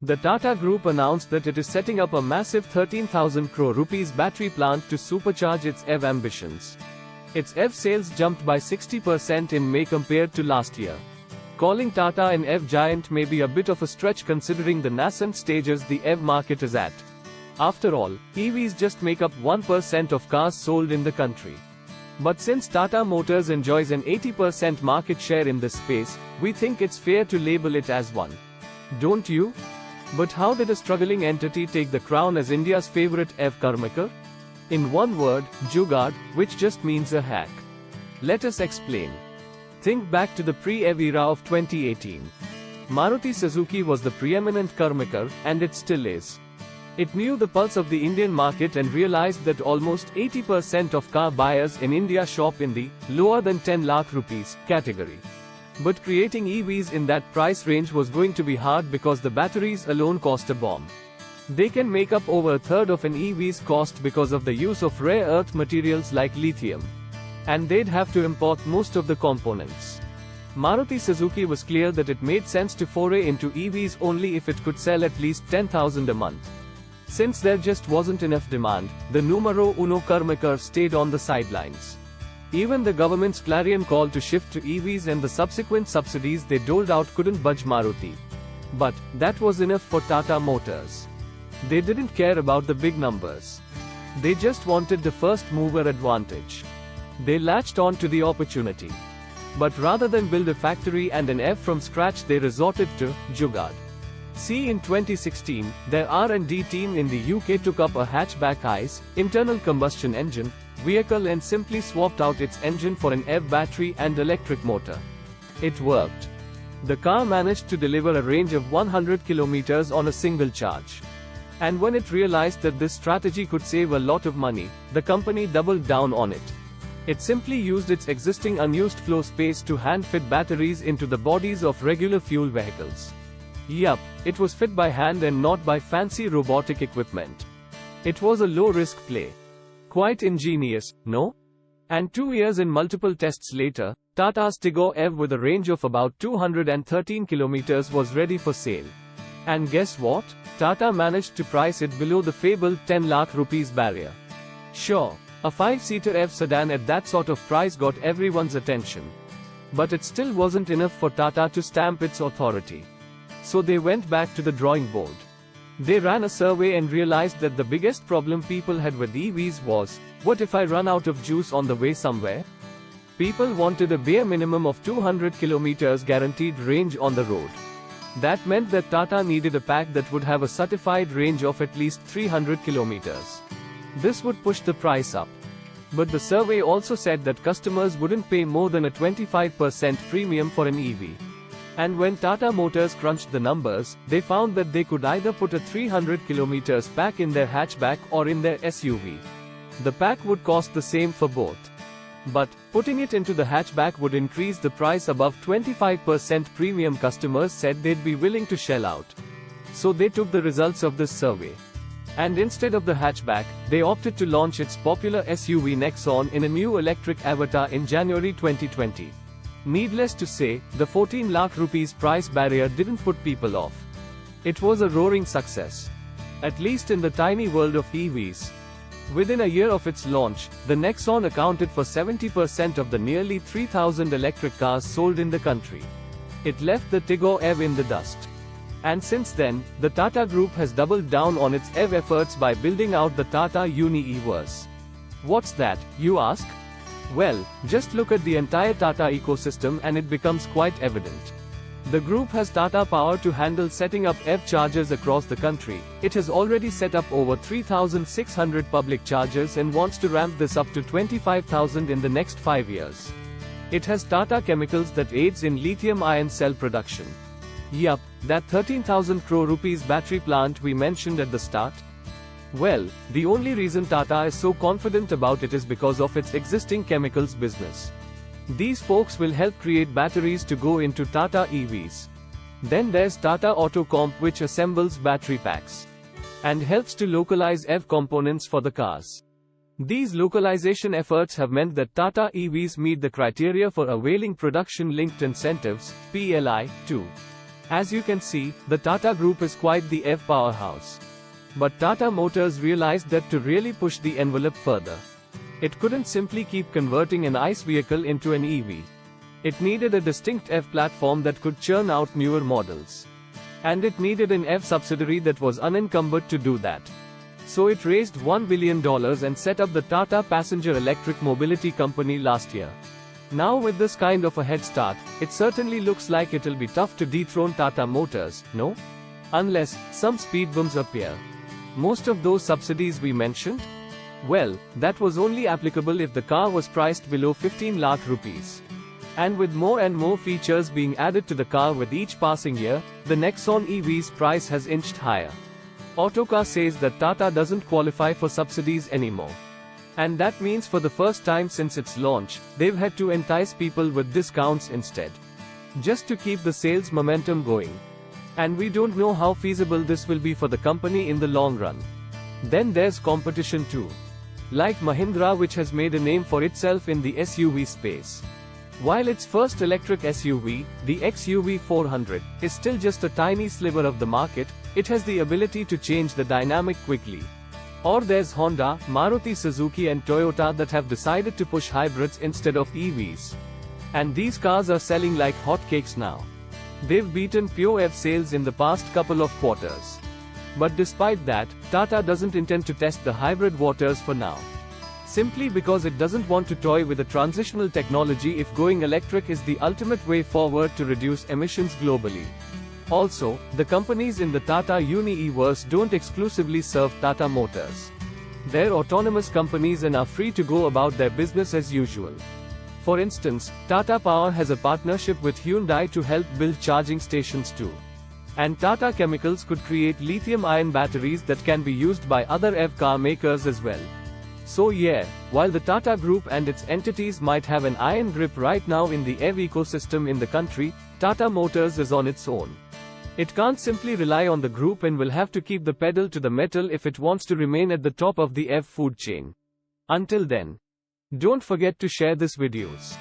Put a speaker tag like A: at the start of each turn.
A: The Tata Group announced that it is setting up a massive 13,000 crore rupees battery plant to supercharge its EV ambitions. Its EV sales jumped by 60% in May compared to last year. Calling Tata an EV giant may be a bit of a stretch considering the nascent stages the EV market is at. After all, EVs just make up 1% of cars sold in the country. But since Tata Motors enjoys an 80% market share in this space, we think it's fair to label it as one. Don't you? But how did a struggling entity take the crown as India's favorite EV carmaker? In one word, jugaad, which just means a hack. Let us explain. Think back to the pre-EV era of 2018. Maruti Suzuki was the preeminent carmaker, and it still is. It knew the pulse of the Indian market and realized that almost 80% of car buyers in India shop in the lower than 10 lakh rupees category. But creating EVs in that price range was going to be hard because the batteries alone cost a bomb. They can make up over a third of an EV's cost because of the use of rare earth materials like lithium. And they'd have to import most of the components. Maruti Suzuki was clear that it made sense to foray into EVs only if it could sell at least 10,000 a month. Since there just wasn't enough demand, the numero uno carmaker stayed on the sidelines. Even the government's clarion call to shift to EVs and the subsequent subsidies they doled out couldn't budge Maruti. But that was enough for Tata Motors. They didn't care about the big numbers. They just wanted the first mover advantage. They latched on to the opportunity. But rather than build a factory and an EV from scratch, they resorted to jugaad. See, in 2016, their R&D team in the UK took up a hatchback ICE, internal combustion engine, vehicle and simply swapped out its engine for an EV battery and electric motor. It worked. The car managed to deliver a range of 100 kilometers on a single charge. And when it realized that this strategy could save a lot of money, the company doubled down on it. It simply used its existing unused floor space to hand-fit batteries into the bodies of regular fuel vehicles. Yup, it was fit by hand and not by fancy robotic equipment. It was a low-risk play. Quite ingenious, no? And 2 years and multiple tests later, Tata's Tigor EV with a range of about 213 kilometers was ready for sale. And guess what? Tata managed to price it below the fabled 10 lakh rupees barrier. Sure, a 5-seater EV sedan at that sort of price got everyone's attention. But it still wasn't enough for Tata to stamp its authority. So they went back to the drawing board. They ran a survey and realized that the biggest problem people had with EVs was, what if I run out of juice on the way somewhere? People wanted a bare minimum of 200 kilometers guaranteed range on the road. That meant that Tata needed a pack that would have a certified range of at least 300 kilometers. This would push the price up. But the survey also said that customers wouldn't pay more than a 25% premium for an EV. And when Tata Motors crunched the numbers, they found that they could either put a 300 kilometers pack in their hatchback or in their SUV. The pack would cost the same for both. But putting it into the hatchback would increase the price above 25%. Premium customers said they'd be willing to shell out. So they took the results of this survey. And instead of the hatchback, they opted to launch its popular SUV Nexon in a new electric avatar in January 2020. Needless to say, the 14 lakh rupees price barrier didn't put people off. It was a roaring success. At least in the tiny world of EVs. Within a year of its launch, the Nexon accounted for 70% of the nearly 3,000 electric cars sold in the country. It left the Tigor EV in the dust. And since then, the Tata Group has doubled down on its EV efforts by building out the Tata Uni-Everse. What's that, you ask? Well, just look at the entire Tata ecosystem and it becomes quite evident. The group has Tata Power to handle setting up EV chargers across the country. It has already set up over 3,600 public chargers and wants to ramp this up to 25,000 in the next 5 years. It has Tata Chemicals that aids in lithium-ion cell production. Yup, that 13,000 crore rupees battery plant we mentioned at the start. Well, the only reason Tata is so confident about it is because of its existing chemicals business. These folks will help create batteries to go into Tata EVs. Then there's Tata Autocomp, which assembles battery packs and helps to localize EV components for the cars. These localization efforts have meant that Tata EVs meet the criteria for availing production-linked incentives, PLI, too. As you can see, the Tata Group is quite the EV powerhouse. But Tata Motors realized that to really push the envelope further, it couldn't simply keep converting an ICE vehicle into an EV. It needed a distinct EV platform that could churn out newer models. And it needed an EV subsidiary that was unencumbered to do that. So it raised $1 billion and set up the Tata Passenger Electric Mobility Company last year. Now with this kind of a head start, it certainly looks like it'll be tough to dethrone Tata Motors, no? Unless some speed bumps appear. Most of those subsidies we mentioned? Well, that was only applicable if the car was priced below 15 lakh rupees. And with more and more features being added to the car with each passing year, the Nexon EV's price has inched higher. Autocar says that Tata doesn't qualify for subsidies anymore. And that means for the first time since its launch, they've had to entice people with discounts instead. Just to keep the sales momentum going. And we don't know how feasible this will be for the company in the long run. Then there's competition too. Like Mahindra, which has made a name for itself in the SUV space. While its first electric SUV, the XUV 400, is still just a tiny sliver of the market, it has the ability to change the dynamic quickly. Or there's Honda, Maruti Suzuki and Toyota that have decided to push hybrids instead of EVs. And these cars are selling like hotcakes now. They've beaten pure EV sales in the past couple of quarters. But despite that, Tata doesn't intend to test the hybrid waters for now. Simply because it doesn't want to toy with a transitional technology if going electric is the ultimate way forward to reduce emissions globally. Also, the companies in the Tata Uni-verse don't exclusively serve Tata Motors. They're autonomous companies and are free to go about their business as usual. For instance, Tata Power has a partnership with Hyundai to help build charging stations too. And Tata Chemicals could create lithium-ion batteries that can be used by other EV car makers as well. So yeah, while the Tata Group and its entities might have an iron grip right now in the EV ecosystem in the country, Tata Motors is on its own. It can't simply rely on the group and will have to keep the pedal to the metal if it wants to remain at the top of the EV food chain. Until then, don't forget to share this videos.